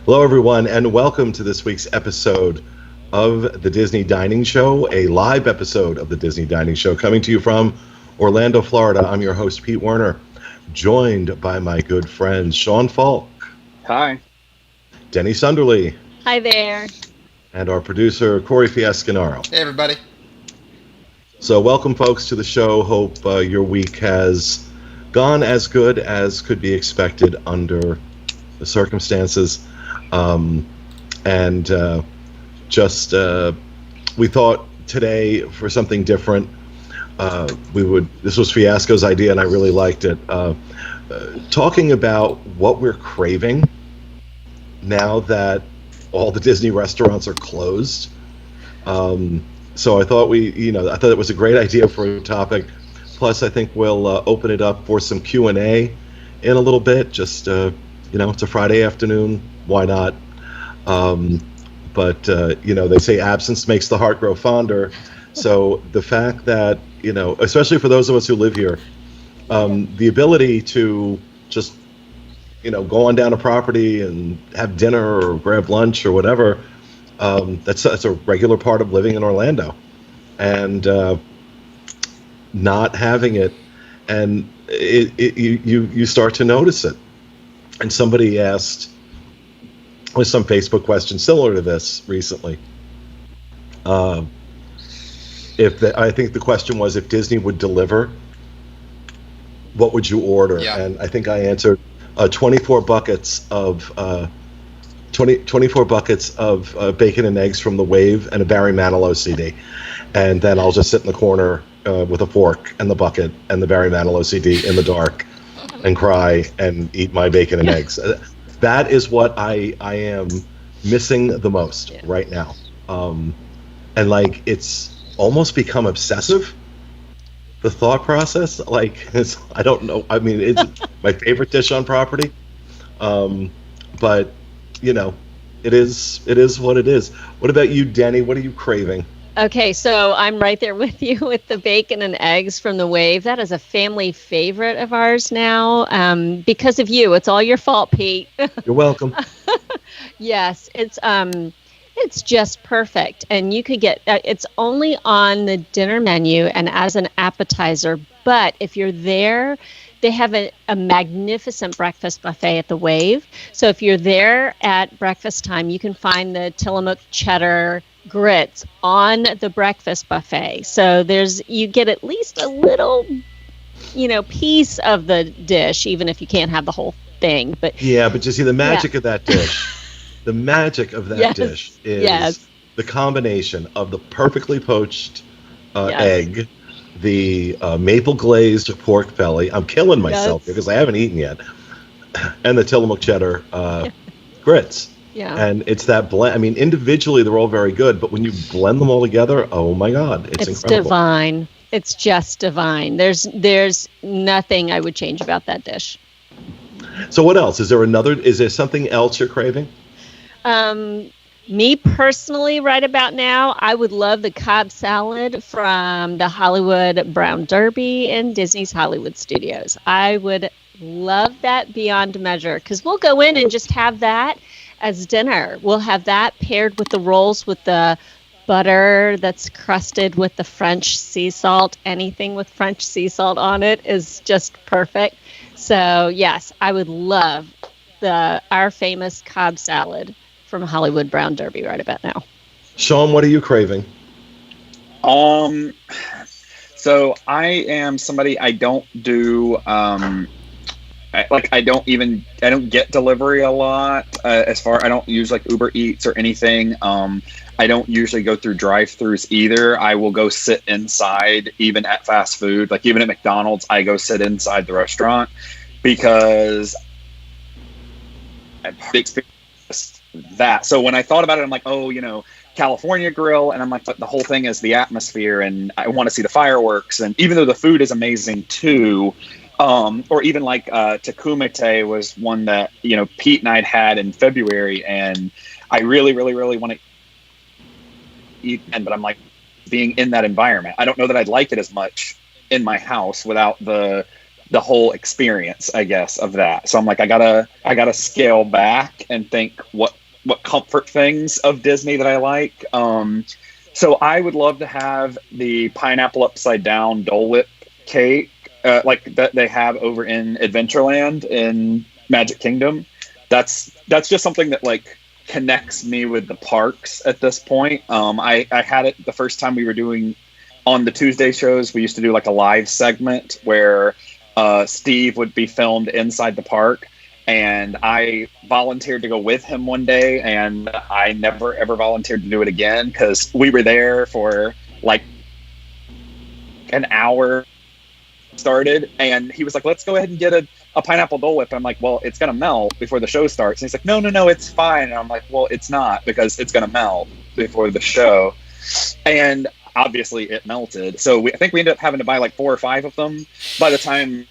Hello, everyone, and welcome to this week's episode of the Disney Dining Show, a live episode of the Disney Dining Show coming to you from Orlando, Florida. I'm your host, Pete Werner, joined by my good friends, Sean Falk. Hi. Denny Sunderly. Hi there. And our producer, Corey Fiascanaro. Hey, everybody. So welcome, folks, to the show. Hope your week has gone as good as could be expected under the circumstances. We thought today for something different. This was Fiasco's idea, and I really liked it. Talking about what we're craving now that all the Disney restaurants are closed. So I thought I thought it was a great idea for a topic. Plus, I think we'll open it up for some Q&A in a little bit. Just it's a Friday afternoon. Why not? But they say absence makes the heart grow fonder. So the fact that, especially for those of us who live here, the ability to just, go on down a property and have dinner or grab lunch or whatever, that's a regular part of living in Orlando. And not having it, and you start to notice it. And somebody asked, with some Facebook question similar to this recently, I think the question was, if Disney would deliver, what would you order? Yeah. And I think I answered 24 buckets of 24 buckets of bacon and eggs from the Wave and a Barry Manilow CD, and then I'll just sit in the corner with a fork and the bucket and the Barry Manilow CD in the dark and cry and eat my bacon and eggs. That is what I am missing the most right now. And it's almost become obsessive, the thought process. I don't know. I mean, it's my favorite dish on property. But, it is what it is. What about you, Denny? What are you craving? Okay, so I'm right there with you with the bacon and eggs from the Wave. That is a family favorite of ours now. Because of you. It's all your fault, Pete. You're welcome. Yes, it's just perfect. And you could get, it's only on the dinner menu and as an appetizer. But if you're there, they have a magnificent breakfast buffet at the Wave. So if you're there at breakfast time, you can find the Tillamook cheddar grits on the breakfast buffet. So you get at least a little, piece of the dish, even if you can't have the whole thing. But you see the magic of that dish. The magic of that dish is the combination of the perfectly poached egg, the maple glazed pork belly. I'm killing myself because I haven't eaten yet, and the Tillamook cheddar grits. Yeah. And it's that blend. I mean, individually they're all very good, but when you blend them all together, oh my God, it's incredible. Divine. It's just divine. There's nothing I would change about that dish. So what else? Is there something else you're craving? Me personally, right about now, I would love the Cobb salad from the Hollywood Brown Derby and Disney's Hollywood Studios. I would love that beyond measure, because we'll go in and just have that as dinner. We'll have that paired with the rolls with the butter that's crusted with the French sea salt. Anything with French sea salt on it is just perfect. So yes, I would love our famous Cobb salad from Hollywood Brown Derby right about now. Sean, what are you craving? So I am somebody, I don't do I don't get delivery a lot. I don't use Uber Eats or anything. I don't usually go through drive-thrus either. I will go sit inside, even at fast food. Even at McDonald's, I go sit inside the restaurant because I've experienced that. So when I thought about it, I'm like, California grill, and I'm like, but the whole thing is the atmosphere, and I want to see the fireworks. And even though the food is amazing too, or even Tecumate was one that Pete and I had in February, and I really, really, really want to eat. But I'm being in that environment. I don't know that I'd like it as much in my house without the the whole experience, I guess, of that. So I'm like, I gotta scale back and think what comfort things of Disney that I like. So I would love to have the pineapple upside down Dole Whip cake, like that they have over in Adventureland in Magic Kingdom. That's just something that like connects me with the parks at this point. I had it the first time we were doing on the Tuesday shows. We used to do like a live segment where Steve would be filmed inside the park, and I volunteered to go with him one day, and I never ever volunteered to do it again because we were there for like an hour started, and he was like, let's go ahead and get a pineapple Dole Whip. I'm like, well, it's gonna melt before the show starts. And he's like, no, it's fine. And I'm like, well, it's not, because it's gonna melt before the show. And obviously it melted. So I think we ended up having to buy like 4 or 5 of them by the time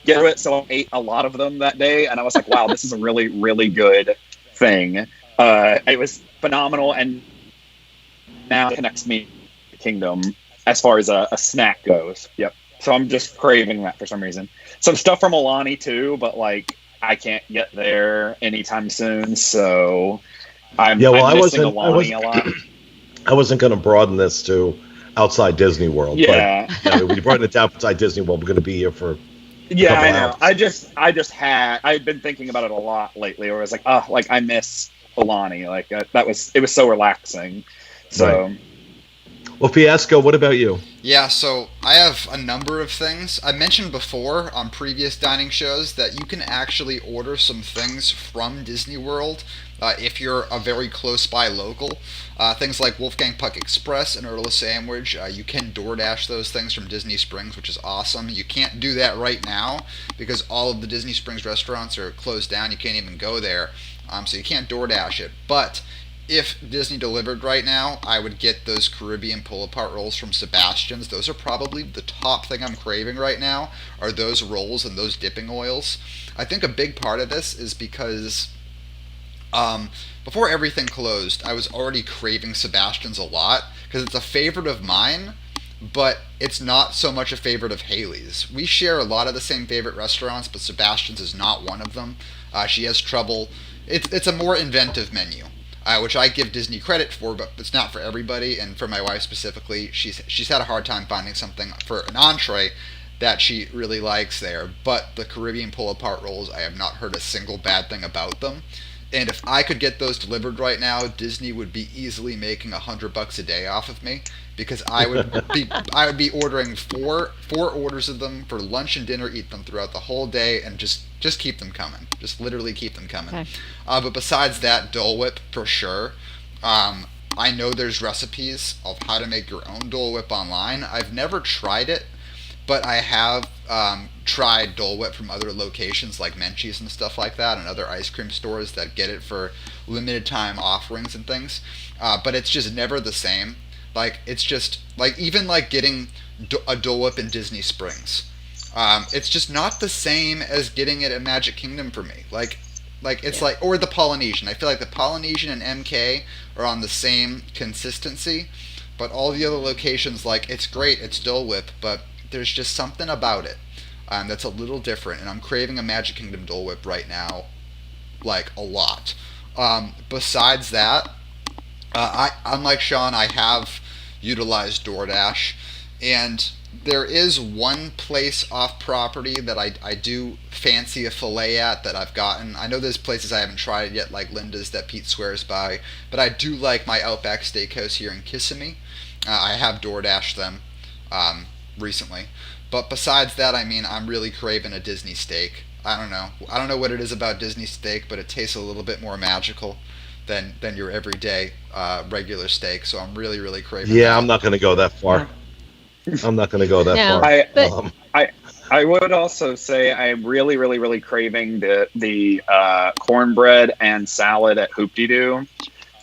get it. So I ate a lot of them that day, and I was like, wow, this is a really, really good thing. It was phenomenal, and now it connects me to the Kingdom as far as a snack goes. Yep. So I'm just craving that for some reason. Some stuff from Alani too, but like I can't get there anytime soon. So I'm missing Alani a lot. I wasn't going to broaden this to outside Disney World. Yeah. But we brought it to outside Disney World. We're going to be here for yeah, I know. I've been thinking about it a lot lately. Where I was like, I miss Alani. Like it was so relaxing. So. Right. Well, Fiasco, what about you? Yeah, so I have a number of things. I mentioned before on previous dining shows that you can actually order some things from Disney World if you're a very close by local. Things like Wolfgang Puck Express and Earl Sandwich. You can DoorDash those things from Disney Springs, which is awesome. You can't do that right now because all of the Disney Springs restaurants are closed down. You can't even go there, so you can't DoorDash it. But if Disney delivered right now, I would get those Caribbean pull-apart rolls from Sebastian's. Those are probably the top thing I'm craving right now, are those rolls and those dipping oils. I think a big part of this is because before everything closed, I was already craving Sebastian's a lot, because it's a favorite of mine, but it's not so much a favorite of Haley's. We share a lot of the same favorite restaurants, but Sebastian's is not one of them. She has trouble. It's a more inventive menu. Which I give Disney credit for, but it's not for everybody, and for my wife specifically, she's had a hard time finding something for an entree that she really likes there. But the Caribbean pull-apart rolls, I have not heard a single bad thing about them. And if I could get those delivered right now, Disney would be easily making $100 a day off of me, because I would be ordering four orders of them for lunch and dinner, eat them throughout the whole day, and just keep them coming. Just literally keep them coming. Okay. But besides that, Dole Whip for sure. I know there's recipes of how to make your own Dole Whip online. I've never tried it, but I have tried Dole Whip from other locations like Menchie's and stuff like that, and other ice cream stores that get it for limited time offerings and things. But it's just never the same. Like, it's just like, even like getting a Dole Whip in Disney Springs. It's just not the same as getting it at Magic Kingdom for me. Like it's like, or the Polynesian. I feel like the Polynesian and MK are on the same consistency, but all the other locations, like, it's great, it's Dole Whip, but there's just something about it that's a little different, and I'm craving a Magic Kingdom Dole Whip right now, like, a lot. Besides that, unlike Sean, I have utilized DoorDash, and there is one place off property that I do fancy a filet at that I've gotten. I know there's places I haven't tried yet, like Linda's that Pete swears by, but I do like my Outback Steakhouse here in Kissimmee. I have DoorDashed them recently. But besides that, I mean, I'm really craving a Disney steak. I don't know what it is about Disney steak, but it tastes a little bit more magical than your everyday regular steak. So I'm really, really craving that. I'm not going to go that far. I'm not going to go that far. I would also say I'm really, really, really craving the cornbread and salad at Hoop-Dee-Doo.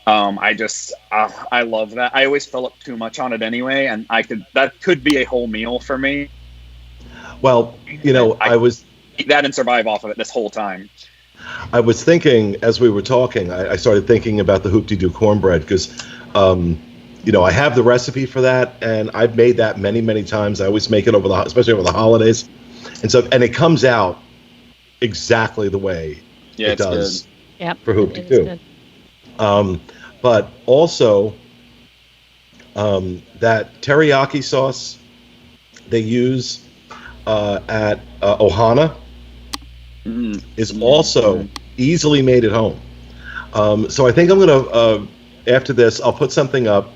I love that. I always fill up too much on it anyway, and that could be a whole meal for me. Well, I was eat that and survive off of it this whole time. I was thinking, as we were talking, I started thinking about the Hoop-Dee-Doo cornbread, because I have the recipe for that, and I've made that many, many times. I always make it especially over the holidays, and it comes out exactly the way it does good. Yep. for Hoopty too. But also that teriyaki sauce they use at Ohana is also easily made at home. So I think I'm gonna after this I'll put something up.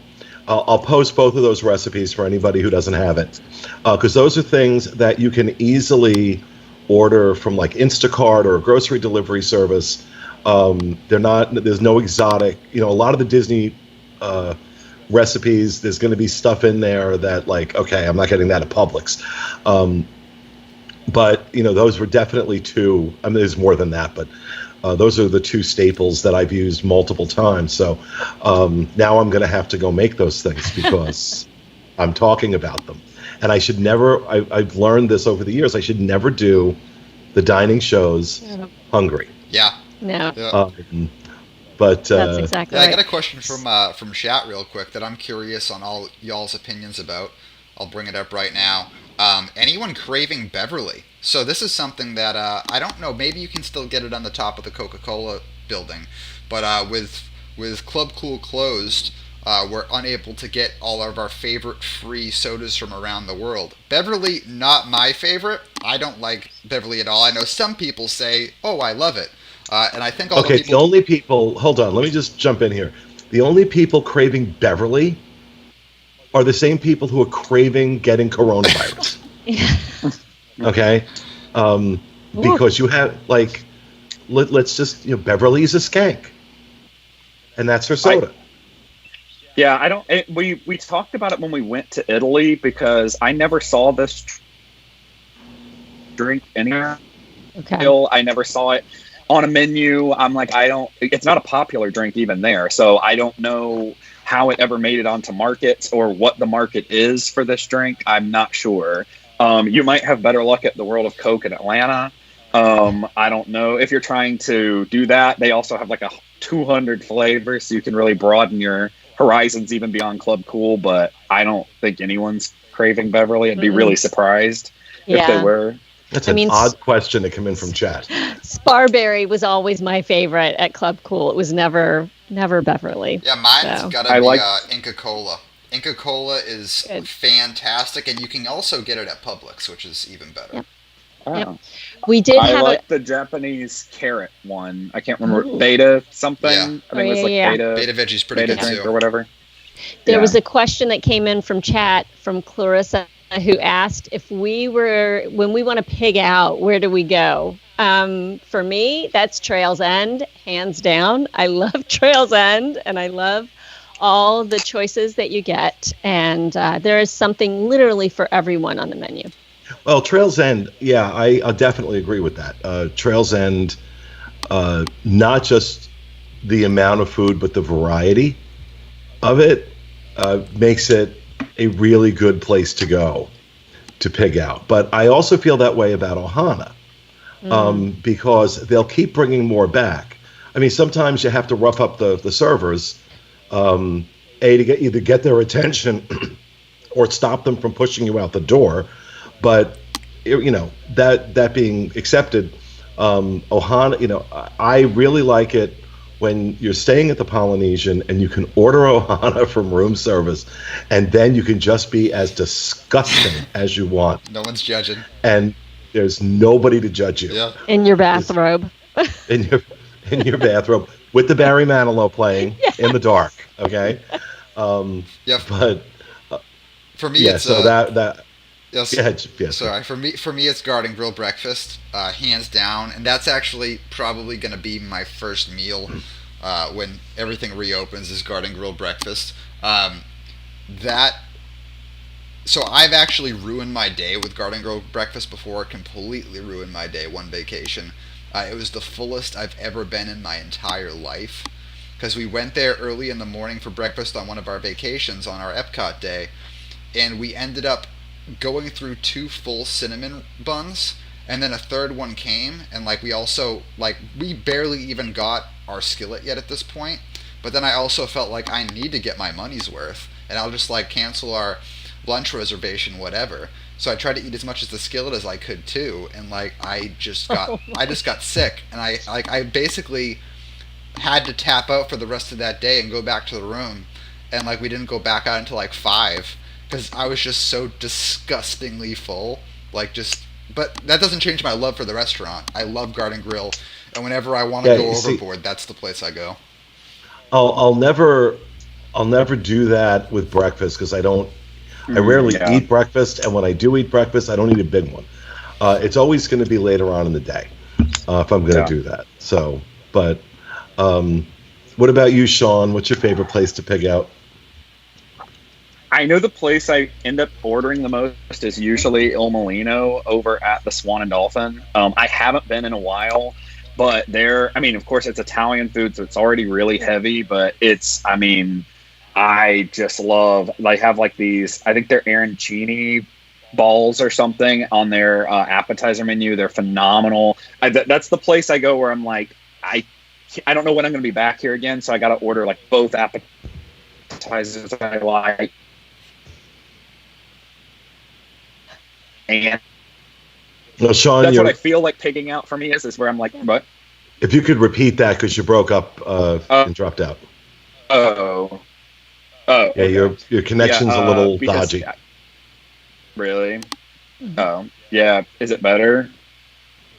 I'll post both of those recipes for anybody who doesn't have it, because those are things that you can easily order from like Instacart or a grocery delivery service. There's no exotic, a lot of the Disney recipes, there's going to be stuff in there that like, okay, I'm not getting that at Publix. But those were definitely two. I mean, there's more than that, but those are the two staples that I've used multiple times. So now I'm going to have to go make those things because I'm talking about them. And I should never, I've learned this over the years, I should never do the dining shows hungry. Yeah. No. But that's exactly right. I got a question from chat real quick that I'm curious on all y'all's opinions about. I'll bring it up right now. Anyone craving Beverly? So this is something that I don't know. Maybe you can still get it on the top of the Coca-Cola building, but with Club Cool closed, we're unable to get all of our favorite free sodas from around the world. Beverly, not my favorite. I don't like Beverly at all. I know some people say, "Oh, I love it," and I think all the people. The only people. Hold on. Let me just jump in here. The only people craving Beverly are the same people who are craving getting coronavirus. Okay, because you have like, let's just Beverly's a skank, and that's her soda. I don't. We talked about it when we went to Italy because I never saw this drink anywhere. Okay. I never saw it on a menu. I'm like, it's not a popular drink even there, so I don't know how it ever made it onto markets or what the market is for this drink. I'm not sure. You might have better luck at the World of Coke in Atlanta. I don't know if you're trying to do that. They also have like 200 flavors, so you can really broaden your horizons even beyond Club Cool. But I don't think anyone's craving Beverly. I'd be really surprised if they were. That's an odd question to come in from chat. Sparberry was always my favorite at Club Cool. It was never Beverly. Yeah, mine's gotta be Inca Cola. Inca Cola is fantastic, and you can also get it at Publix, which is even better. Yep. Yep. We did have the Japanese carrot one. I can't remember. Beta something. Yeah. I think it was like Beta Veggie's pretty good too. Or whatever. There was a question that came in from chat from Clarissa who asked if when we want to pig out, where do we go? For me, that's Trail's End, hands down. I love Trail's End, and I love all the choices that you get. And there is something literally for everyone on the menu. Well, Trail's End, I definitely agree with that. Trail's End, not just the amount of food, but the variety of it makes it a really good place to go to pig out. But I also feel that way about Ohana, because they'll keep bringing more back. I mean, sometimes you have to rough up the servers, to get their attention or stop them from pushing you out the door. But that being accepted, Ohana, I really like it when you're staying at the Polynesian and you can order Ohana from room service, and then you can just be as disgusting as you want. No one's judging, and there's nobody to judge you. Yeah. In your bathrobe. In your bathrobe with the Barry Manilow playing in the dark. Okay. But for me, it's so that. Yes. Yes. Sorry. For me, it's Garden Grill breakfast, hands down, and that's actually probably going to be my first meal when everything reopens. Is Garden Grill breakfast. So I've actually ruined my day with Garden Grill breakfast before. Completely ruined my day one vacation. It was the fullest I've ever been in my entire life, because we went there early in the morning for breakfast on one of our vacations on our Epcot day, and we ended up going through 2 full cinnamon buns, and then a third one came, and we barely even got our skillet yet at this point. But then I also felt like I need to get my money's worth, and I'll just like cancel our lunch reservation, whatever. So I tried to eat as much as the skillet as I could too, and like I just got sick, and I basically had to tap out for the rest of that day and go back to the room, and like we didn't go back out until like 5 because I was just so disgustingly full. Like just, but that doesn't change my love for the restaurant. I love Garden Grill, and whenever I want to go overboard, that's the place I go. I'll never do that with breakfast because I rarely eat breakfast, and when I do eat breakfast, I don't eat a big one. It's always going to be later on in the day if I'm going to do that. So, but what about you, Sean? What's your favorite place to pig out? I know the place I end up ordering the most is usually Il Molino over at the Swan and Dolphin. I haven't been in a while, but of course it's Italian food, so it's already really heavy, but I just love, they have like these, I think they're arancini balls or something on their appetizer menu. They're phenomenal. That's the place I go where I'm like, I don't know when I'm going to be back here again, so I got to order like both appetizers I like. And Sean, that's what I feel like pigging out for me is where I'm like, what? If you could repeat that because you broke up and dropped out. Oh, yeah, okay. Your connection's a little dodgy. Really? Oh, yeah. Is it better?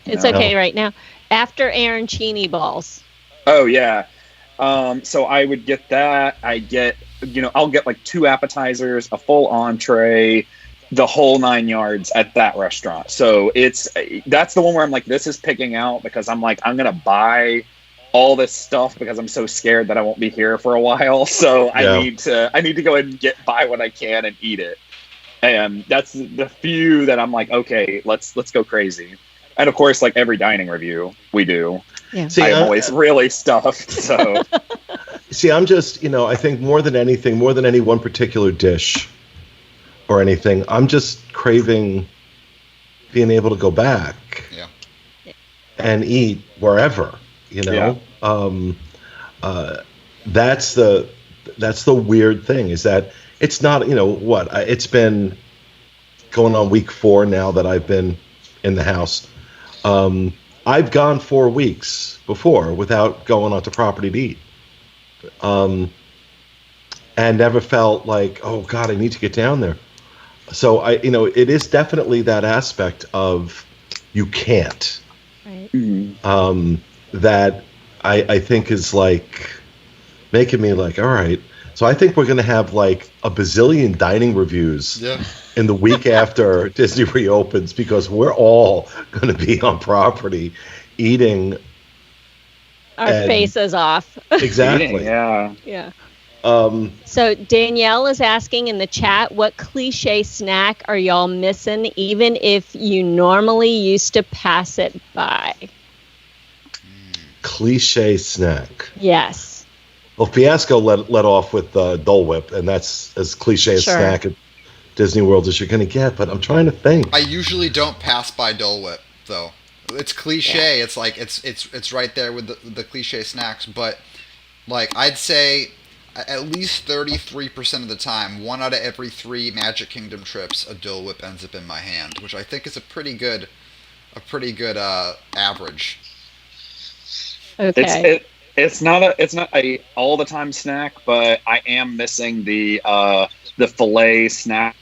It's okay right now. After arancini balls. Oh yeah. So I would get that. I'll get like 2 appetizers, a full entree, the whole 9 yards at that restaurant. So that's the one where I'm like, this is picking out because I'm like, I'm gonna buy all this stuff because I'm so scared that I won't be here for a while. So I need to go ahead and buy what I can and eat it. And that's the few that I'm like, okay, let's go crazy. And of course, like every dining review we do, I'm always really stuffed. So see, I'm just, I think more than anything, more than any one particular dish or anything, I'm just craving being able to go back and eat wherever, that's the weird thing is that it's not, it's been going on week 4 now that I've been in the house. I've gone 4 weeks before without going onto property to eat. And never felt like, oh God, I need to get down there. So it is definitely that aspect of you can't. Right. That I think is like making me like, all right. So I think we're going to have like a bazillion dining reviews in the week after Disney reopens because we're all going to be on property eating. Our faces off. Exactly. Eating, yeah. Yeah. So Danielle is asking in the chat, what cliche snack are y'all missing, even if you normally used to pass it by? Cliche snack. Yes. Well, Fiasco let off with Dole Whip, and that's as cliche a snack at Disney World as you're going to get. But I'm trying to think. I usually don't pass by Dole Whip, though. It's cliche. Yeah. It's like it's right there with the cliche snacks. But like I'd say, at least 33% of the time, 1 out of every 3 Magic Kingdom trips, a Dole Whip ends up in my hand, which I think is a pretty good average. Okay. It's not a all the time snack, but I am missing the filet snack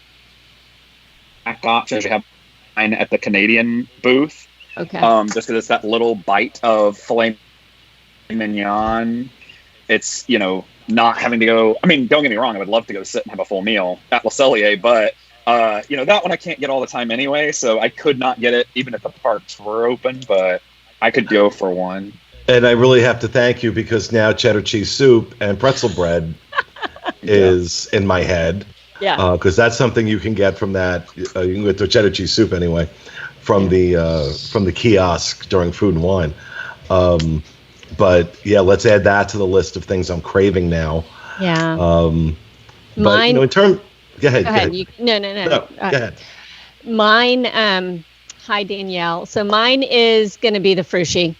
options you have at the Canadian booth. Okay. Just because it's that little bite of filet mignon. It's not having to go. I mean, don't get me wrong. I would love to go sit and have a full meal at Le Cellier, but that one I can't get all the time anyway. So I could not get it even if the parks were open, but I could go for one. And I really have to thank you because now cheddar cheese soup and pretzel bread is in my head. Yeah. Because that's something you can get from that. You can get the cheddar cheese soup anyway from the kiosk during Food and Wine. But yeah, let's add that to the list of things I'm craving now. Yeah. But in terms, go ahead. Go ahead. No. Go ahead. Mine. Hi Danielle. So mine is going to be the Frushi.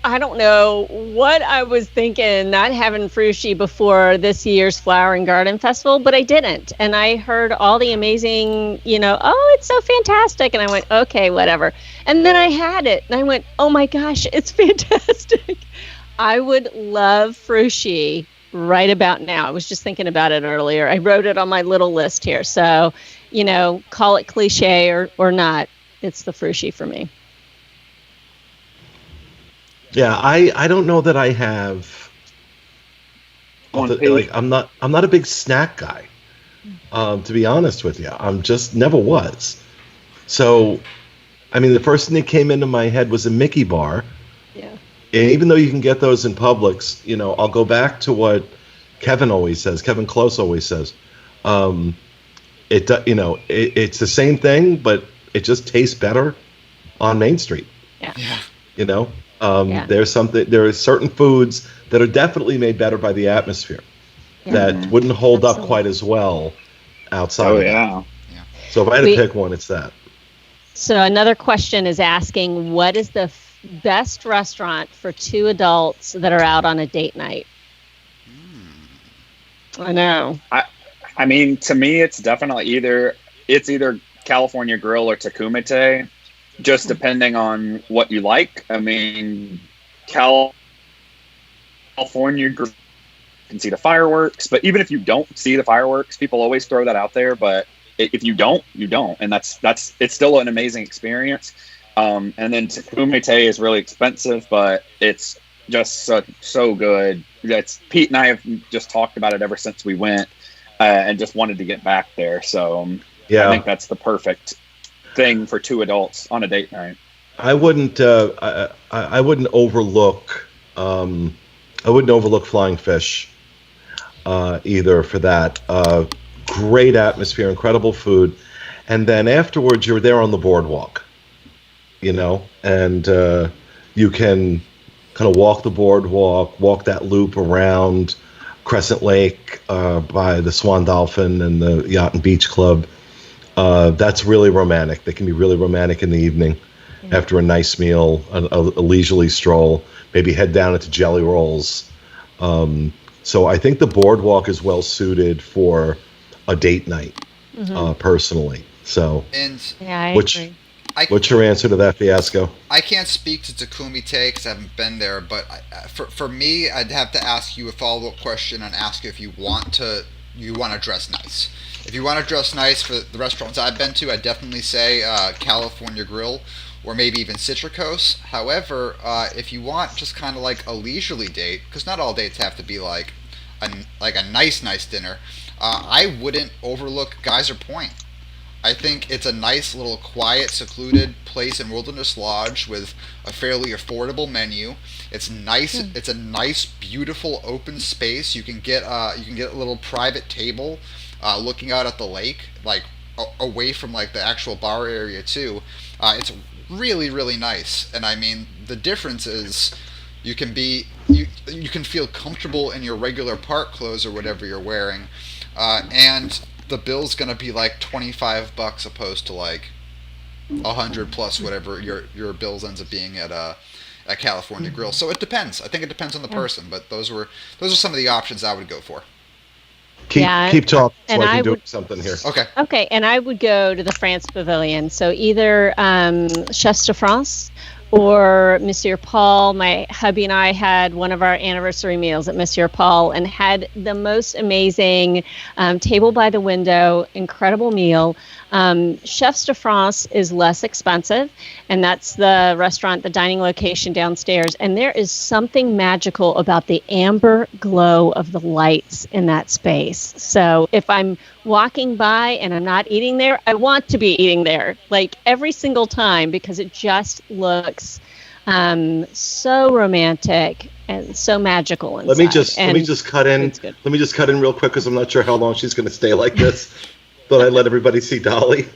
I don't know what I was thinking, not having frushi before this year's Flower and Garden Festival, but I didn't. And I heard all the amazing, oh, it's so fantastic. And I went, okay, whatever. And then I had it and I went, oh my gosh, it's fantastic. I would love frushi right about now. I was just thinking about it earlier. I wrote it on my little list here. So, call it cliche or not, it's the frushi for me. Yeah, I don't know that I have. I'm not a big snack guy. To be honest with you, I'm just never was. So, I mean, the first thing that came into my head was a Mickey bar. Yeah. And even though you can get those in Publix, I'll go back to what Kevin Close always says. It's the same thing, but it just tastes better on Main Street. Yeah. Yeah. There are certain foods that are definitely made better by the atmosphere that wouldn't hold up quite as well outside. Oh, of yeah. So if I had to pick one, it's that. So another question is asking, what is the best restaurant for two adults that are out on a date night? I know. I mean, to me, it's definitely either California Grill or Takumite. Just depending on what you like. I mean, California, you can see the fireworks, but even if you don't see the fireworks, people always throw that out there. But if you don't, you don't, and it's still an amazing experience. And then Takumite is really expensive, but it's just so good. Pete and I have just talked about it ever since we went, and just wanted to get back there. So I think that's the perfect thing for two adults on a date night. I wouldn't overlook Flying Fish either for that. Great atmosphere, incredible food, and then afterwards you're there on the boardwalk, and you can kind of walk the boardwalk, walk that loop around Crescent Lake by the Swan Dolphin and the Yacht and Beach Club. That's really romantic. They can be really romantic in the evening after a nice meal, a leisurely stroll, maybe head down into Jelly Rolls. So I think the boardwalk is well suited for a date night, personally. So, I agree. What's your answer to that, Fiasco? I can't speak to Takumite because I haven't been there, but for me, I'd have to ask you a follow-up question and ask if you want to dress nice. If you want to dress nice for the restaurants I've been to, I'd definitely say California Grill or maybe even Citricos. However, if you want just kind of like a leisurely date, because not all dates have to be like a nice dinner, I wouldn't overlook Geyser Point. I think it's a nice little quiet, secluded place in Wilderness Lodge with a fairly affordable menu. It's nice. It's a nice, beautiful open space. You can get a little private table, looking out at the lake, like away from like the actual bar area too. It's really, really nice. And I mean, the difference is you can feel comfortable in your regular park clothes or whatever you're wearing, and the bill's gonna be like $25 opposed to like $100 plus whatever your bills ends up being at California Grill. So it depends. I think it depends on the person, but those are some of the options I would go for. Keep talking so and I can do something here. Okay, and I would go to the France Pavilion. So either Chefs de France or Monsieur Paul. My hubby and I had one of our anniversary meals at Monsieur Paul and had the most amazing table by the window, incredible meal. Chefs de France is less expensive, and that's the restaurant, the dining location downstairs. And there is something magical about the amber glow of the lights in that space. So if I'm walking by and I'm not eating there, I want to be eating there, like every single time, because it just looks so romantic and so magical inside. Let me just cut in real quick because I'm not sure how long she's going to stay like this. Thought I'd let everybody see Dolly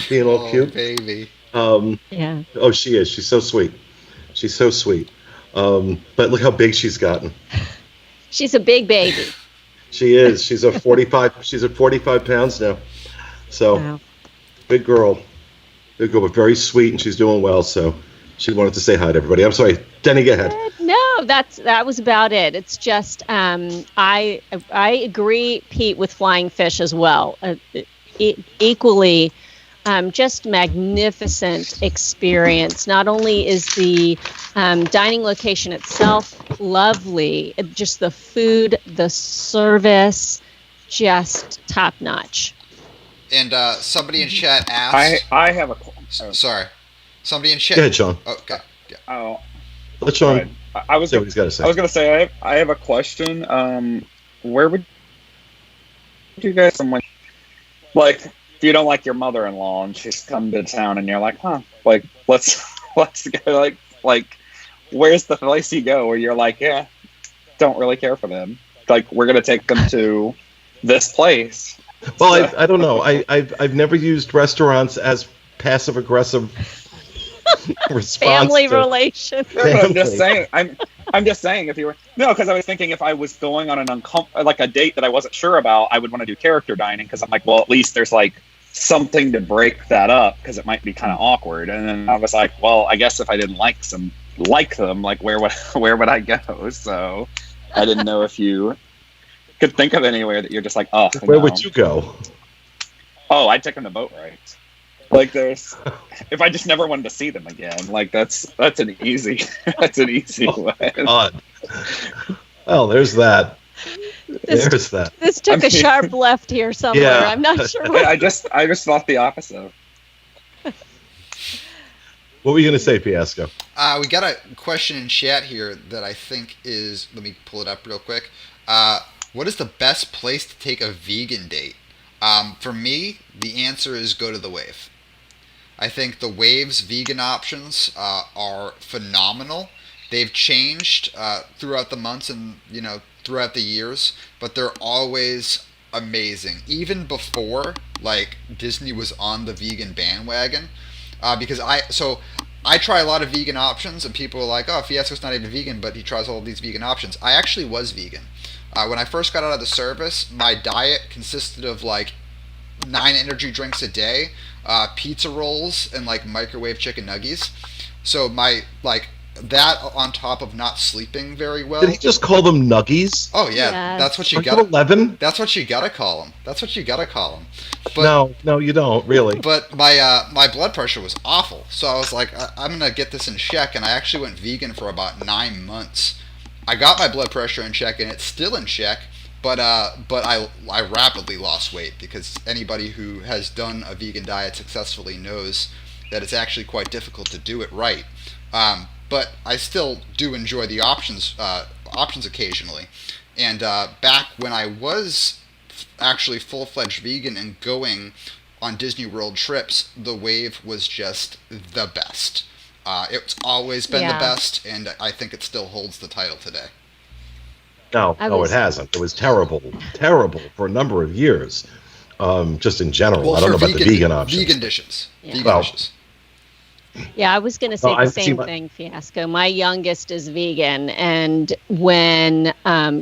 being all cute. Baby. Yeah. Oh, she is. She's so sweet. She's so sweet. But look how big she's gotten. She's a big baby. She is. She's a 45. She's at 45 pounds now. So, wow. Big girl, but very sweet, and she's doing well. So, She wanted to say hi to everybody. I'm sorry, Denny, go ahead. No, that was about it. It's just I agree, Pete, with flying fish as well. Equally, just magnificent experience. Not only is the dining location itself lovely, just the food, the service, just top notch. And somebody in chat asked. I have a. Sorry, somebody in chat. Go ahead, Sean. Oh, okay. Yeah. Oh, Let Sean. I was say what he's got to say. I was gonna say I have a question. Where would you guys like if you don't like your mother-in-law and she's come to town and you're like, like let's go like where's the place you go where you're like, yeah, don't really care for them. Like we're gonna take them to this place. Well, I don't know. I've never used restaurants as passive aggressive response. Family relation. I'm just saying. I'm just saying if you were because I was thinking if I was going on like a date that I wasn't sure about, I would want to do character dining because I'm like, well, at least there's like something to break that up because it might be kind of awkward. And then I was like, well, I guess if I didn't like them, like where would I go? So I didn't know if you could think of anywhere that you're just like, oh, where would you go? Oh, I'd take them to boat rides. Like there's, if I just never wanted to see them again, like that's an easy way. God. Well, there's that. There's that. This took a sharp left here somewhere. Yeah. I'm not sure. I just thought the opposite. What were you going to say, Fiasco? We got a question in chat here that I think is. Let me pull it up real quick. What is the best place to take a vegan date? For me, the answer is go to the Wave. I think the Wave's vegan options are phenomenal. They've changed throughout the months and throughout the years, but they're always amazing. Even before like Disney was on the vegan bandwagon, because I try a lot of vegan options, and people are like, "Oh, Fiasco's not even vegan, but he tries all of these vegan options." I actually was vegan. When I first got out of the service, my diet consisted of like 9 energy drinks a day, pizza rolls, and like microwave chicken nuggets. So my that on top of not sleeping very well. Did he just call them nuggies? Oh yeah, that's what you Are got. you 11? That's what you gotta call them. But, no, you don't really. But my blood pressure was awful, so I was like, I'm gonna get this in check, and I actually went vegan for about 9 months. I got my blood pressure in check, and it's still in check. But I rapidly lost weight because anybody who has done a vegan diet successfully knows that it's actually quite difficult to do it right. But I still do enjoy the options occasionally. And back when I was actually full-fledged vegan and going on Disney World trips, the Wave was just the best. It's always been the best, and I think it still holds the title today. No, it hasn't. It was terrible for a number of years. Just in general. Well, I don't know about the vegan option. Vegan dishes. Yeah. Vegan dishes. Yeah, I was going to say the same thing, Fiasco. My youngest is vegan, and when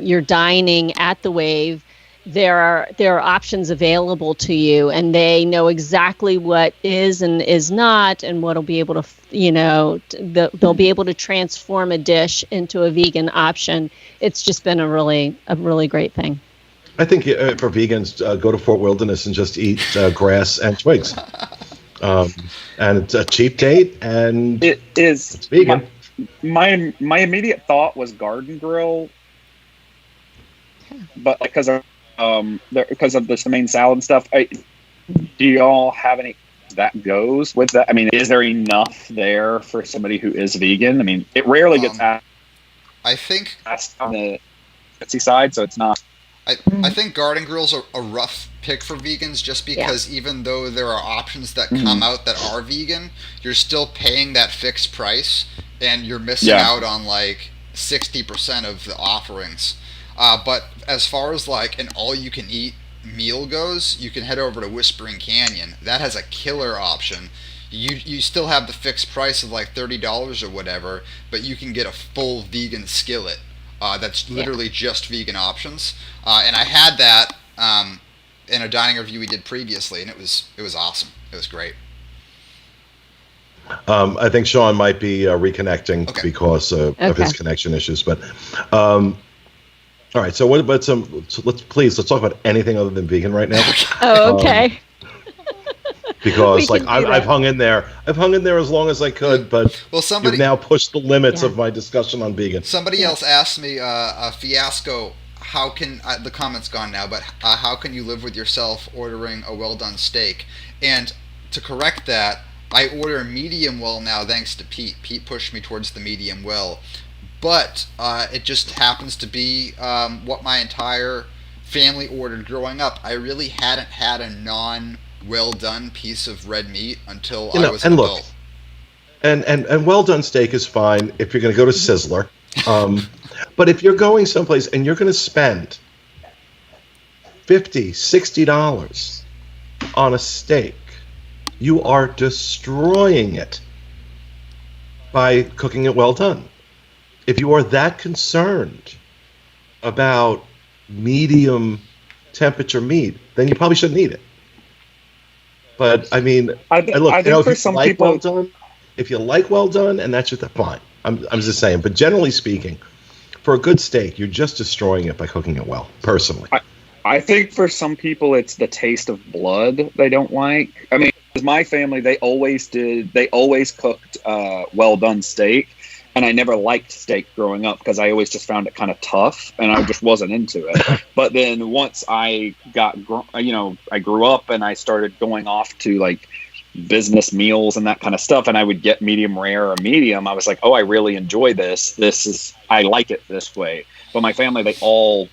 you're dining at the Wave, there are options available to you, and they know exactly what is and is not, and what'll be able to, they'll be able to transform a dish into a vegan option. It's just been a really great thing. I think for vegans, go to Fort Wilderness and just eat grass and twigs. And it's a cheap date, and it is it's vegan. My immediate thought was Garden Grill, but because of the main salad and stuff. Do y'all have any that goes with that? I mean, is there enough there for somebody who is vegan? I mean, it rarely gets asked. I think on the fancy side, so it's not. I think Garden Grill's a rough pick for vegans just because even though there are options that come out that are vegan, you're still paying that fixed price and you're missing out on like 60% of the offerings. But as far as like an all-you-can-eat meal goes, you can head over to Whispering Canyon. That has a killer option. You still have the fixed price of like $30 or whatever, but you can get a full vegan skillet. That's literally just vegan options, and I had that in a dining review we did previously, and it was awesome. It was great. I think Sean might be reconnecting because of his connection issues. But all right. So what about some? So let's talk about anything other than vegan right now. Oh, okay. Because I've hung in there. I've hung in there as long as I could, but you've now pushed the limits of my discussion on vegan. Somebody else asked me, Fiasco, how can the comment's gone now? But how can you live with yourself ordering a well done steak? And to correct that, I order medium well now, thanks to Pete. Pete pushed me towards the medium well, but it just happens to be what my entire family ordered growing up. I really hadn't had a well done piece of red meat until I was an adult. And well done steak is fine if you're going to go to Sizzler. But if you're going someplace and you're going to spend $50, $60 on a steak, you are destroying it by cooking it well done. If you are that concerned about medium temperature meat, then you probably shouldn't eat it. But I mean, I think for some people, well done, if you like well done, and that's just fine. I'm just saying. But generally speaking, for a good steak, you're just destroying it by cooking it well. Personally, I think for some people, it's the taste of blood they don't like. I mean, my family, they always cooked well done steak. And I never liked steak growing up because I always just found it kind of tough, and I just wasn't into it. But then once I I grew up and I started going off to like business meals and that kind of stuff, and I would get medium rare or medium. I was like, oh, I really enjoy this. I like it this way. But my family,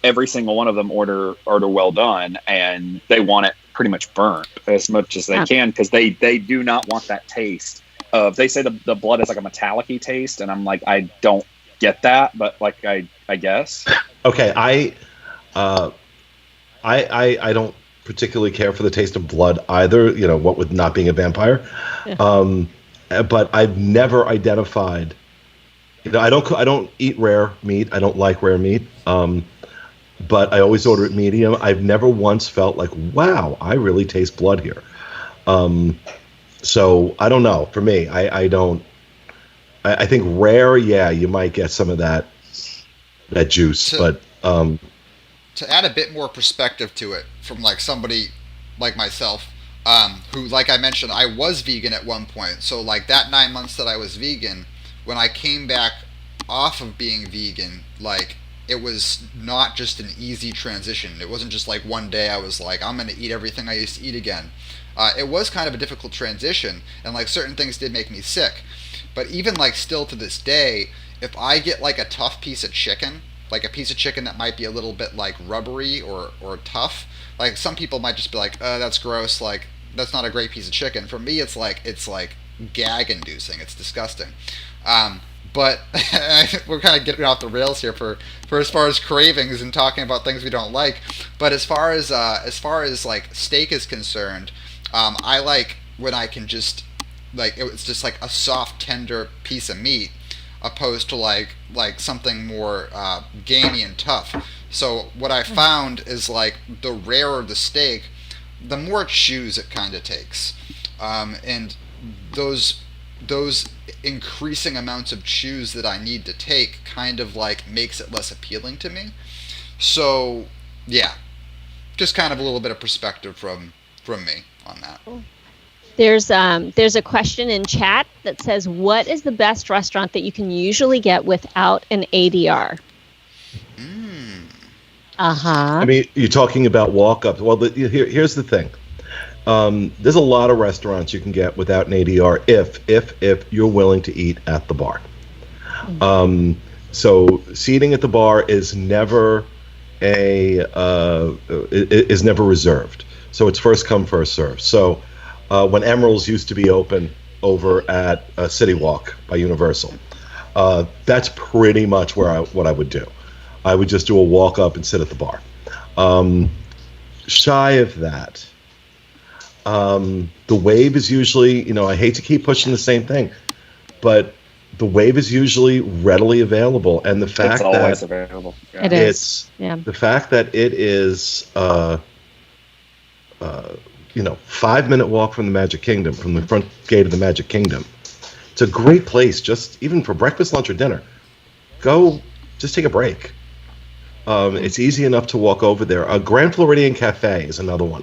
every single one of them order well done, and they want it pretty much burnt as much as they can because they do not want that taste. They say the blood is like a metallic-y taste, and I'm like, I don't get that, but like I guess. Okay, I don't particularly care for the taste of blood either. What with not being a vampire, but I've never identified. I don't eat rare meat. I don't like rare meat. But I always order it medium. I've never once felt like, wow, I really taste blood here. So I don't know. For me, I don't. I think rare, you might get some of that juice, but to add a bit more perspective to it from like somebody like myself, who, like I mentioned, I was vegan at one point. So like that 9 months that I was vegan, when I came back off of being vegan, like it was not just an easy transition. It wasn't just like one day I was like, I'm going to eat everything I used to eat again. It was kind of a difficult transition, and like certain things did make me sick. But even like still to this day, if I get like a tough piece of chicken, like a piece of chicken that might be a little bit like rubbery or tough, like some people might just be like, that's gross, like that's not a great piece of chicken. For me, it's like gag inducing. It's disgusting. But we're kind of getting off the rails here for as far as cravings and talking about things we don't like. But as far as like steak is concerned, I like when I can just like it's just like a soft, tender piece of meat, opposed to like something more gamey and tough. So what I found is like the rarer the steak, the more chews it kind of takes, and those increasing amounts of chews that I need to take kind of like makes it less appealing to me. So yeah, just kind of a little bit of perspective from me on that. There's a question in chat that says, what is the best restaurant that you can usually get without an ADR? I mean, you're talking about walk-ups. Well, here's the thing. There's a lot of restaurants you can get without an ADR if you're willing to eat at the bar. So seating at the bar is never is never reserved. So it's first come, first serve. So when Emerald's used to be open over at City Walk by Universal, that's pretty much what I would do. I would just do a walk up and sit at the bar. Shy of that, the Wave is usually, I hate to keep pushing the same thing, but the Wave is usually readily available, and the fact it's always available. Yeah. It is. The fact that it is 5-minute walk from the Magic Kingdom, from the front gate of the Magic Kingdom, It's a great place, just even for breakfast, lunch, or dinner. Go, just take a break. It's easy enough to walk over there. Grand Floridian Cafe is another one.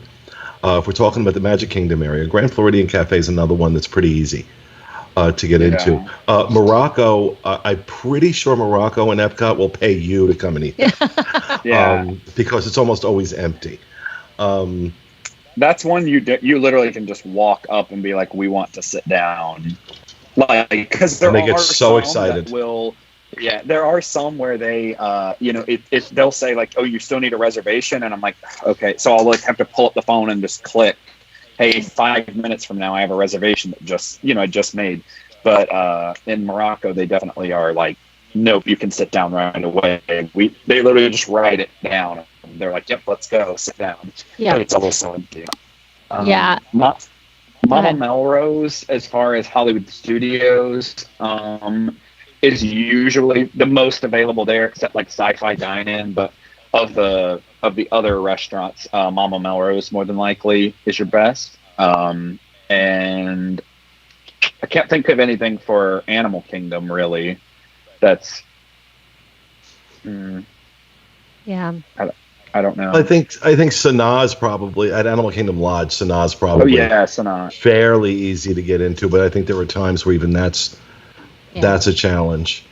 If we're talking about the Magic Kingdom area, Grand Floridian Cafe is another one that's pretty easy to get into. Morocco, I'm pretty sure Morocco and Epcot will pay you to come and eat there. Because it's almost always empty. That's one you literally can just walk up and be like, we want to sit down. Like, because they get so excited. There are some where they, if they'll say like, oh, you still need a reservation, and I'm like, okay, so I'll like have to pull up the phone and just click, hey, 5 minutes from now I have a reservation that I just made. But in Morocco, they definitely are like, nope, you can sit down right away. They literally just write it down. They're like, yep, let's go, sit down. Yeah, it's also empty. Mama Melrose, as far as Hollywood Studios, is usually the most available there, except like Sci-Fi Dine-In. But of the other restaurants, Mama Melrose more than likely is your best. And I can't think of anything for Animal Kingdom really. That's I don't know. I think Sanaa's probably at Animal Kingdom Lodge. Sanaa's probably Sanaa, fairly easy to get into, but I think there were times where even that's a challenge.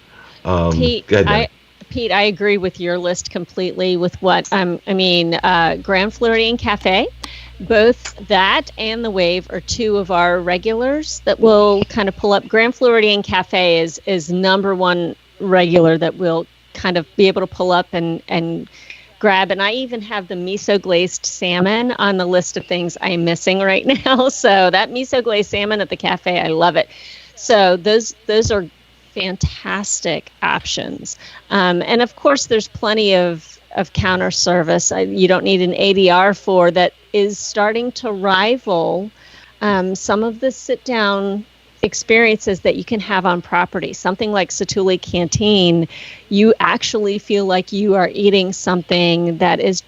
Pete, I agree with your list completely. With what Grand Floridian Cafe, both that and the Wave are two of our regulars that will kind of pull up. Grand Floridian Cafe is number one regular that will kind of be able to pull up and grab. And I even have the miso glazed salmon on the list of things I'm missing right now. So that miso glazed salmon at the cafe, I love it. So those are fantastic options. And of course, there's plenty of counter service. You don't need an ADR for that is starting to rival some of the sit down experiences that you can have on property. Something like Satuli Canteen, you actually feel like you are eating something that is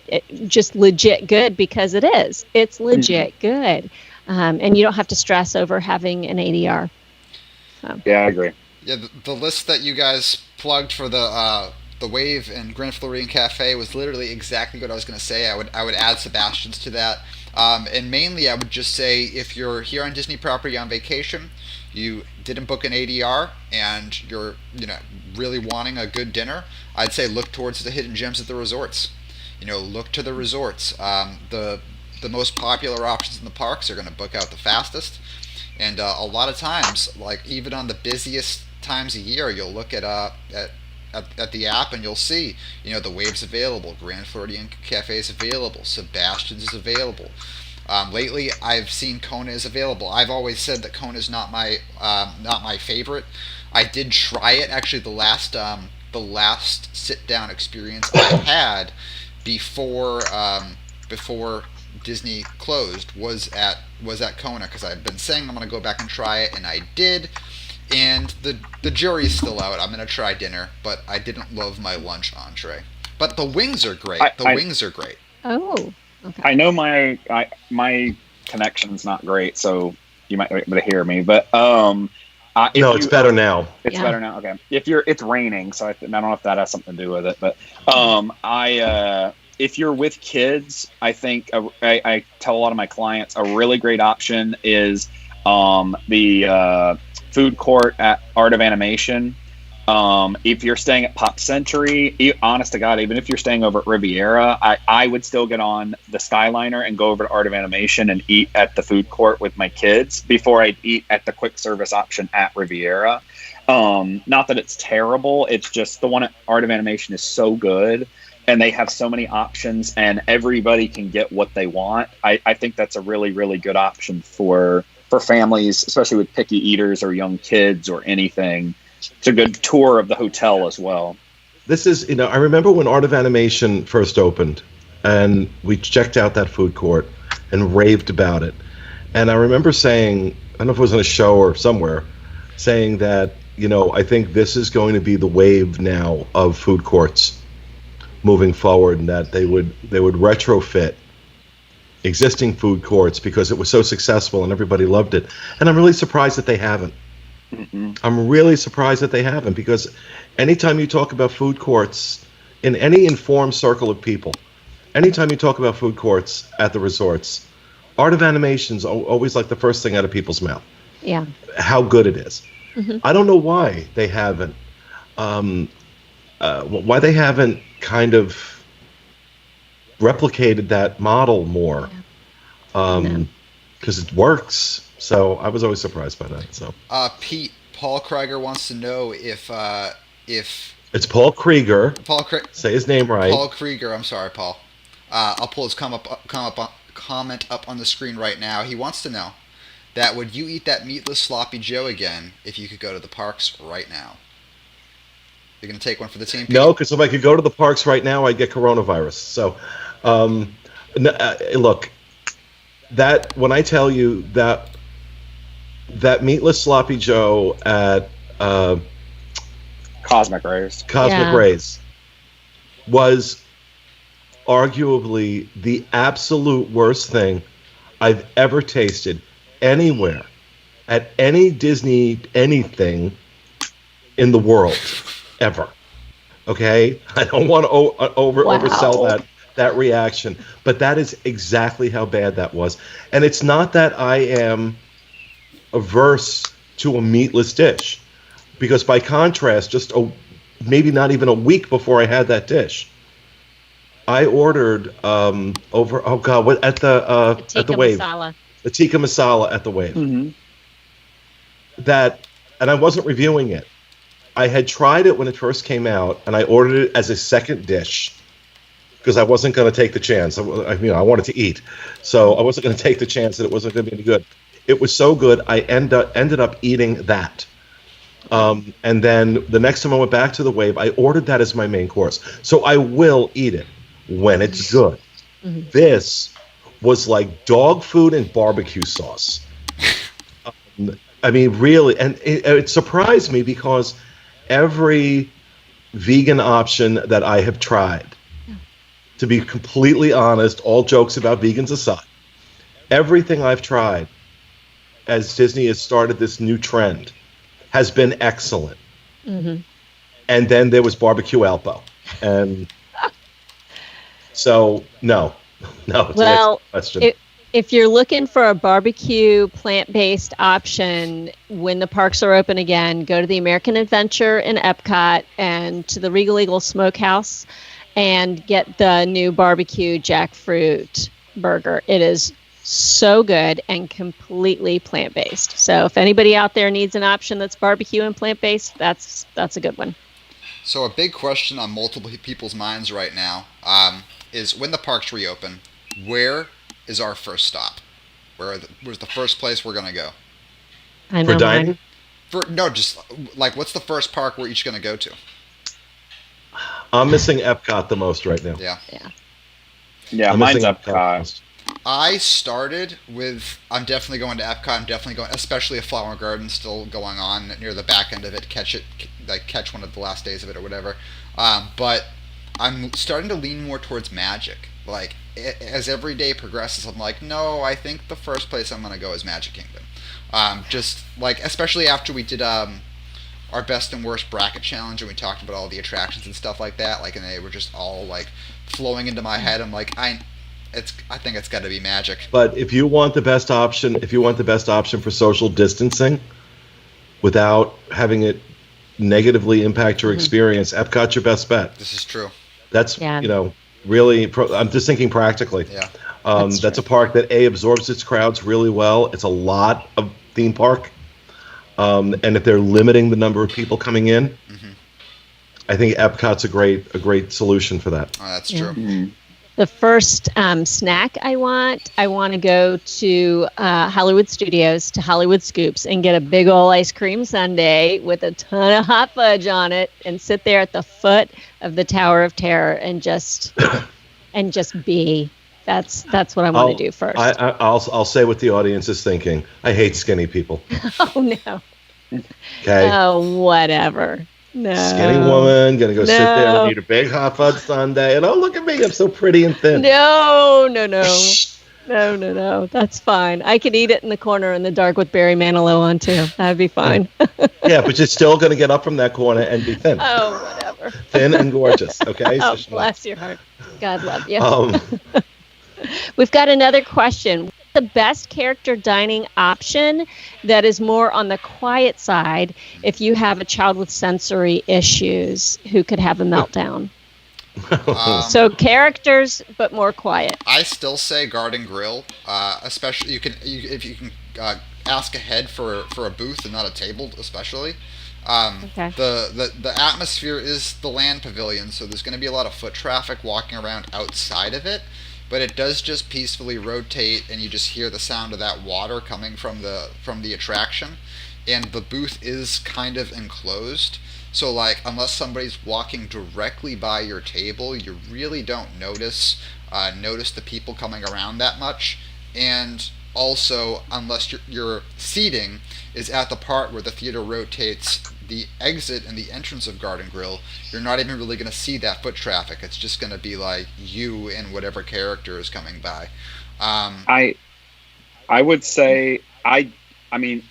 just legit good because it is. It's legit good. And you don't have to stress over having an ADR. So. Yeah, I agree. Yeah, the list that you guys plugged for the Wave and Grand Floridian Cafe was literally exactly what I was going to say. I would add Sebastian's to that. And mainly I would just say if you're here on Disney property on vacation, you didn't book an ADR, and you're really wanting a good dinner, I'd say look towards the hidden gems at the resorts. Look to the resorts. The most popular options in the parks are going to book out the fastest, and a lot of times, like even on the busiest times a year, you'll look at the app and you'll see the Wave's available, Grand Floridian Cafe is available, Sebastian's is available. Lately, I've seen Kona is available. I've always said that Kona is not my favorite. I did try it actually. The last sit down experience I had before Disney closed was at Kona, because I've been saying I'm going to go back and try it, and I did. And the jury's still out. I'm going to try dinner, but I didn't love my lunch entree. But the wings are great. Wings are great. Oh. Okay. I know my connection's not great, so you might be able to hear me. But it's better now. It's better now. Okay. It's raining, so I don't know if that has something to do with it. But if you're with kids, I think I tell a lot of my clients a really great option is the food court at Art of Animation. If you're staying at Pop Century, honest to God, even if you're staying over at Riviera, I would still get on the Skyliner and go over to Art of Animation and eat at the food court with my kids before I'd eat at the quick service option at Riviera. Not that it's terrible, it's just the one at Art of Animation is so good, and they have so many options, and everybody can get what they want. I think that's a really, really good option for families, especially with picky eaters or young kids or anything. It's a good tour of the hotel as well. This is, I remember when Art of Animation first opened, and we checked out that food court and raved about it. And I remember saying, I don't know if it was on a show or somewhere, saying that, I think this is going to be the wave now of food courts moving forward, and that they would retrofit existing food courts because it was so successful and everybody loved it. And I'm really surprised that they haven't. Mm-mm. I'm really surprised that they haven't, because anytime you talk about food courts in any informed circle of people, anytime you talk about food courts at the resorts, Art of Animation's always like the first thing out of people's mouth. Yeah. How good it is. Mhm. I don't know why they haven't. Why they haven't kind of replicated that model more. Because it works. So I was always surprised by that. So Pete, Paul Krieger wants to know if it's Paul Krieger. Say his name right. Paul Krieger. I'm sorry, Paul. I'll pull his comment up on the screen right now. He wants to know that would you eat that meatless sloppy Joe again if you could go to the parks right now? You're gonna take one for the team, Pete? No, because if I could go to the parks right now, I'd get coronavirus. So, look, that when I tell you that meatless sloppy Joe at Cosmic Rays Rays was arguably the absolute worst thing I've ever tasted anywhere at any Disney anything in the world ever. Okay, I don't want to oversell that reaction, but that is exactly how bad that was. And it's not that I am averse to a meatless dish, because by contrast, maybe not even a week before I had that dish, I ordered at the Wave, the tikka masala at the Wave. Mm-hmm. And I wasn't reviewing it. I had tried it when it first came out, and I ordered it as a second dish because I wasn't going to take the chance. I wanted to eat, so I wasn't going to take the chance that it wasn't going to be any good. It was so good, I ended up eating that. And then the next time I went back to the Wave, I ordered that as my main course. So I will eat it when it's good. Mm-hmm. This was like dog food and barbecue sauce. Really, and it surprised me because every vegan option that I have tried, to be completely honest, all jokes about vegans aside, everything I've tried as Disney has started this new trend has been excellent. Mm-hmm. And then there was barbecue Alpo. And so, no. Well, if you're looking for a barbecue plant-based option when the parks are open again, go to the American Adventure in Epcot and to the Regal Eagle Smokehouse and get the new barbecue jackfruit burger. It is so good and completely plant-based. So if anybody out there needs an option that's barbecue and plant-based, that's a good one. So a big question on multiple people's minds right now is when the parks reopen, where is our first stop? Where's the first place we're going to go? I know for dining? Just like what's the first park we're each going to go to? I'm missing Epcot the most right now. Yeah, mine's Epcot. I started with I'm definitely going to Epcot. I'm definitely going, especially if Flower Garden's still going on near the back end of it. Catch one of the last days of it or whatever. But I'm starting to lean more towards Magic. Like as every day progresses, I'm like, no, I think the first place I'm going to go is Magic Kingdom. Just like especially after we did our best and worst bracket challenge and we talked about all the attractions and stuff like that. Like and they were just all like flowing into my head. I'm like I think it's got to be Magic. But if you want the best option, for social distancing, without having it negatively impact your experience, Epcot's your best bet. This is true. That's really. I'm just thinking practically. Yeah. That's a park that absorbs its crowds really well. It's a lot of theme park, and if they're limiting the number of people coming in, I think Epcot's a great solution for that. Oh, that's true. Mm-hmm. The first snack I want to go to Hollywood Studios, to Hollywood Scoops, and get a big ol' ice cream sundae with a ton of hot fudge on it, and sit there at the foot of the Tower of Terror and just be. That's what I want to do first. I'll say what the audience is thinking. I hate skinny people. Oh no. Okay. Oh whatever. No. Skinny woman, gonna go sit there and eat a big hot fudge sundae, and oh look at me, I'm so pretty and thin. No. No. That's fine. I could eat it in the corner in the dark with Barry Manilow on too. That'd be fine. Yeah, but you're still going to get up from that corner and be thin. Oh, whatever. Thin and gorgeous, okay? Oh, So bless your heart. God love you. Um, We've got another question. What's the best character dining option that is more on the quiet side if you have a child with sensory issues who could have a meltdown? So characters, but more quiet. I still say Garden Grill, especially if you can ask ahead for a booth and not a table, especially. Okay. The atmosphere is the land pavilion, so there's going to be a lot of foot traffic walking around outside of it, but it does just peacefully rotate, and you just hear the sound of that water coming from the attraction, and the booth is kind of enclosed. So, like, unless somebody's walking directly by your table, you really don't notice the people coming around that much. And also, unless your seating is at the part where the theater rotates the exit and the entrance of Garden Grill, you're not even really going to see that foot traffic. It's just going to be like you and whatever character is coming by. I would say I mean,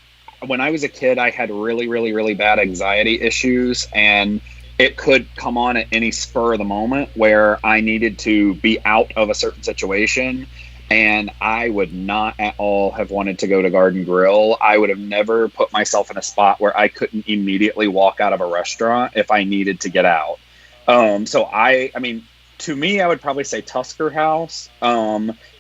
when I was a kid, I had really, really, really bad anxiety issues, and it could come on at any spur of the moment where I needed to be out of a certain situation, and I would not at all have wanted to go to Garden Grill. I would have never put myself in a spot where I couldn't immediately walk out of a restaurant if I needed to get out. So I mean, to me, I would probably say Tusker House.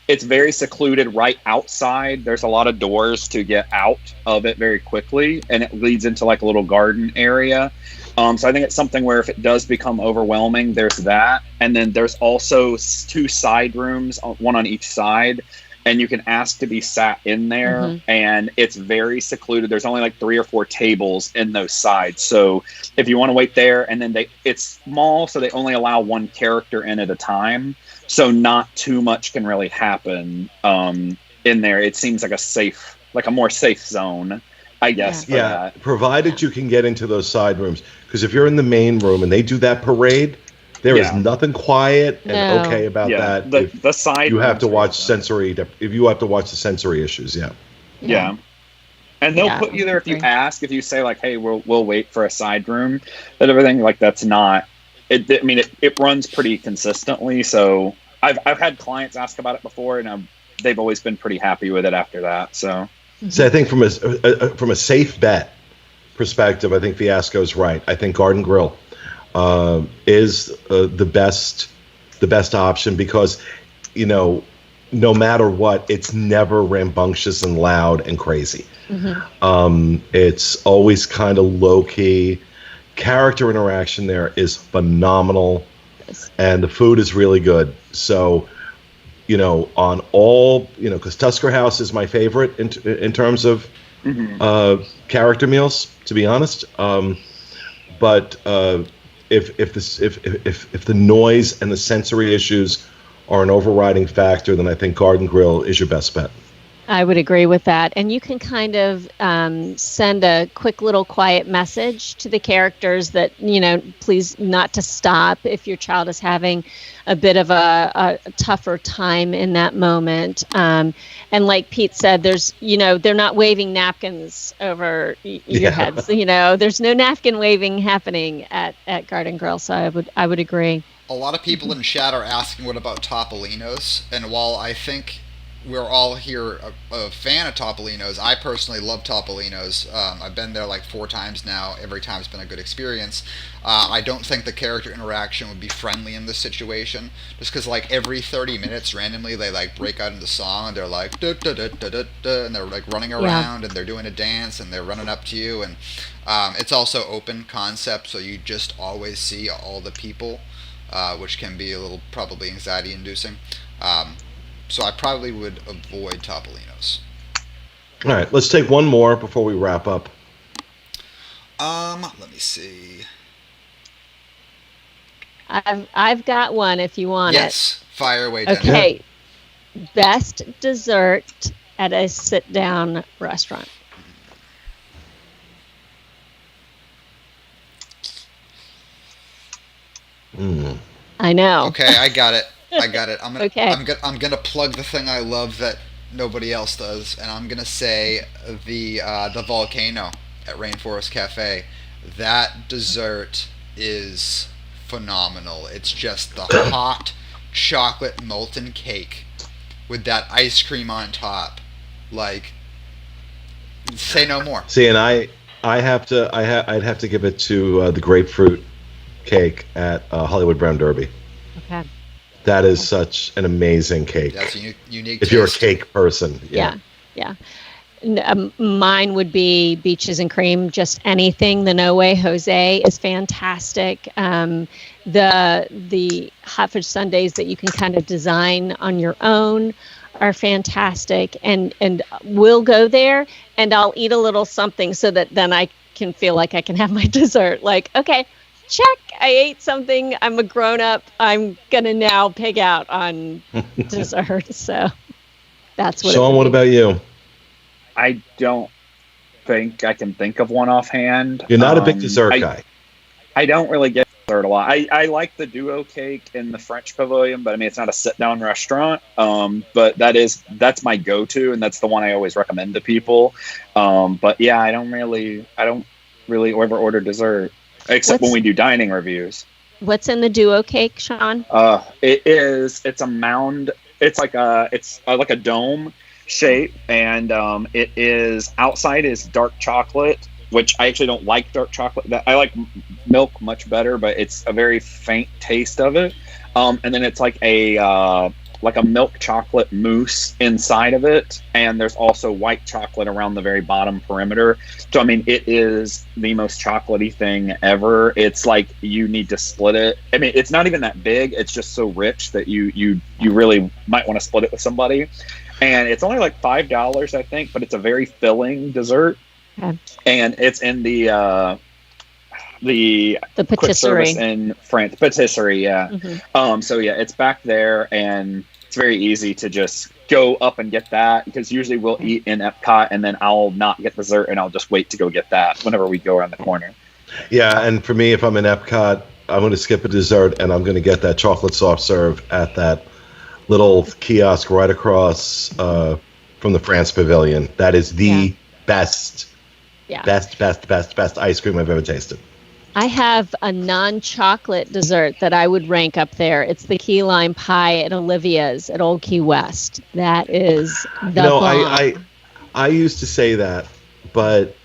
It's very secluded right outside. There's a lot of doors to get out of it very quickly, and it leads into like a little garden area. So I think it's something where if it does become overwhelming, there's that. And then there's also 2 side rooms, one on each side, and you can ask to be sat in there, and it's very secluded. There's only like 3 or 4 tables in those sides. So if you want to wait there, and then it's small, so they only allow 1 character in at a time. So not too much can really happen in there. It seems like a more safe zone, I guess. Yeah, provided you can get into those side rooms. Because if you're in the main room and they do that parade, there is nothing quiet and okay about that. The side you have to watch sensory. If you have to watch the sensory issues, yeah. And they'll put you there if you ask. If you say like, "Hey, we'll wait for a side room," and everything like that's not. It runs pretty consistently. So I've had clients ask about it before, and they've always been pretty happy with it after that. So I think from a safe bet perspective, I think Fiasco's right. I think Garden Grill is the best option because, no matter what, it's never rambunctious and loud and crazy. It's always kind of low key. Character interaction there is phenomenal, and the food is really good. So, on all, because Tusker House is my favorite in terms of character meals, to be honest. But if the noise and the sensory issues are an overriding factor, then I think Garden Grill is your best bet. I would agree with that. And you can kind of send a quick little quiet message to the characters that, please not to stop if your child is having a bit of a tougher time in that moment. And like Pete said, there's, they're not waving napkins over your heads. There's no napkin waving happening at Garden Grill. So I would agree. A lot of people in chat are asking what about Topolino's, and while I think we're all here a fan of Topolino's, I personally love Topolino's. I've been there like 4 times now. Every time it's been a good experience. I don't think the character interaction would be friendly in this situation, just because like every 30 minutes randomly they like break out into song and they're like da, da, da, da, da, da, and they're like running around and they're doing a dance and they're running up to you, and it's also open concept, so you just always see all the people, which can be a little probably anxiety inducing. So I probably would avoid Topolino's. All right, let's take one more before we wrap up. Let me see. I've got one if you want it. Yes, fire away, Denny. Okay, best dessert at a sit-down restaurant. Mm. I know. Okay, I got it. I got it. Okay. I'm gonna plug the thing I love that nobody else does, and I'm gonna say the volcano at Rainforest Cafe. That dessert is phenomenal. It's just the hot chocolate molten cake with that ice cream on top. Like, say no more. See, and I'd have to give it to the grapefruit cake at Hollywood Brown Derby. Okay. That is such an amazing cake. That's a unique. If you're a cake person, yeah. Mine would be Beaches and Cream. Just anything. The No Way Jose is fantastic. The hot fudge sundaes that you can kind of design on your own are fantastic. And we'll go there, and I'll eat a little something so that then I can feel like I can have my dessert. Like, okay, check, I ate something. I'm a grown up. I'm gonna now pig out on dessert. So that's what. Sean, what about you? I don't think I can think of one offhand. You're not a big dessert guy. I don't really get dessert a lot. I like the duo cake in the French Pavilion, but I mean, it's not a sit-down restaurant. But that's my go-to, and that's the one I always recommend to people. But yeah, I don't really ever order dessert except when we do dining reviews. What's in the duo cake, Sean? It's a mound. It's like a dome shape, and it is outside is dark chocolate, which I actually don't like dark chocolate. I like milk much better, but it's a very faint taste of it. And then it's like a milk chocolate mousse inside of it, and there's also white chocolate around the very bottom perimeter. So I mean, it is the most chocolatey thing ever. It's like you need to split it. I mean, it's not even that big. It's just so rich that you really might want to split it with somebody. And it's only like $5, I think, but it's a very filling dessert. Okay. And it's in the quick patisserie service in France. Patisserie, yeah. Mm-hmm. So yeah, it's back there, and it's very easy to just go up and get that, because usually we'll eat in Epcot, and then I'll not get dessert, and I'll just wait to go get that whenever we go around the corner. Yeah, and for me, if I'm in Epcot, I'm going to skip a dessert, and I'm going to get that chocolate soft serve at that little kiosk right across from the France Pavilion. That is the best ice cream I've ever tasted. I have a non-chocolate dessert that I would rank up there. It's the key lime pie at Olivia's at Old Key West. That is the bomb. I used to say that, but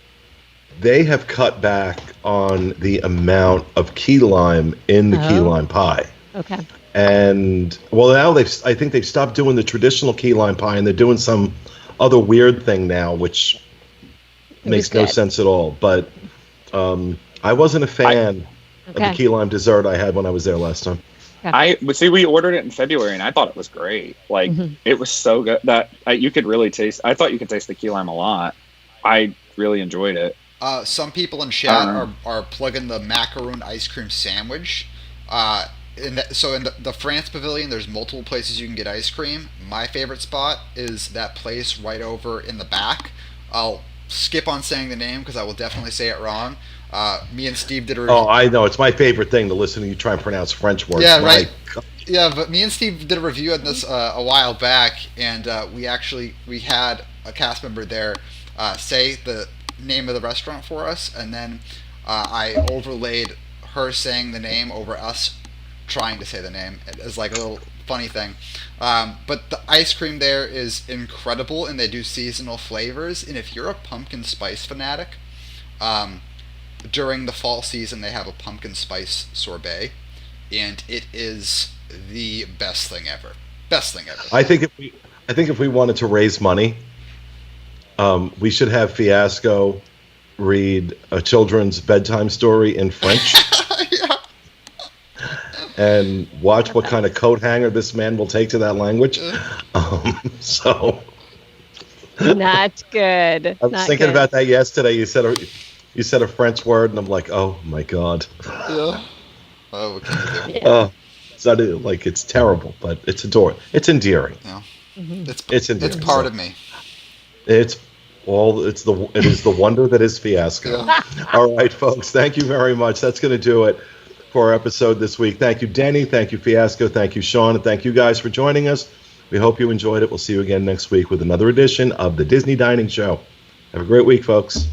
they have cut back on the amount of key lime in the key lime pie. Okay. And well, now I think they've stopped doing the traditional key lime pie, and they're doing some other weird thing now, which makes no sense at all. But I wasn't a fan of the key lime dessert I had when I was there last time. We ordered it in February, and I thought it was great. Like, it was so good that you could really taste. I thought you could taste the key lime a lot. I really enjoyed it. Some people in chat are plugging the macaroon ice cream sandwich. In the France Pavilion, there's multiple places you can get ice cream. My favorite spot is that place right over in the back. I'll skip on saying the name because I will definitely say it wrong. Me and Steve did a review. Oh, I know. It's my favorite thing to listen to you try and pronounce French words. Yeah, right. Yeah, but me and Steve did a review on this a while back, and we had a cast member there say the name of the restaurant for us, and then I overlaid her saying the name over us trying to say the name. It's like a little funny thing. But the ice cream there is incredible, and they do seasonal flavors. And if you're a pumpkin spice fanatic, during the fall season they have a pumpkin spice sorbet, and it is the best thing ever. I think if we wanted to raise money, we should have Fiasco read a children's bedtime story in French. And watch what kind of coat hanger this man will take to that language. Not good. I was thinking about that yesterday. You said a French word, and I'm like, oh my god. Yeah. Oh, what can you do? It's terrible, but it's adorable. It's endearing. Yeah. It's endearing. It's part of me. It is the wonder that is Fiasco. Yeah. All right, folks. Thank you very much. That's going to do it for our episode this week. Thank you, Denny. Thank you, Fiasco. Thank you, Sean. And thank you guys for joining us. We hope you enjoyed it. We'll see you again next week with another edition of the Disney Dining Show. Have a great week, folks.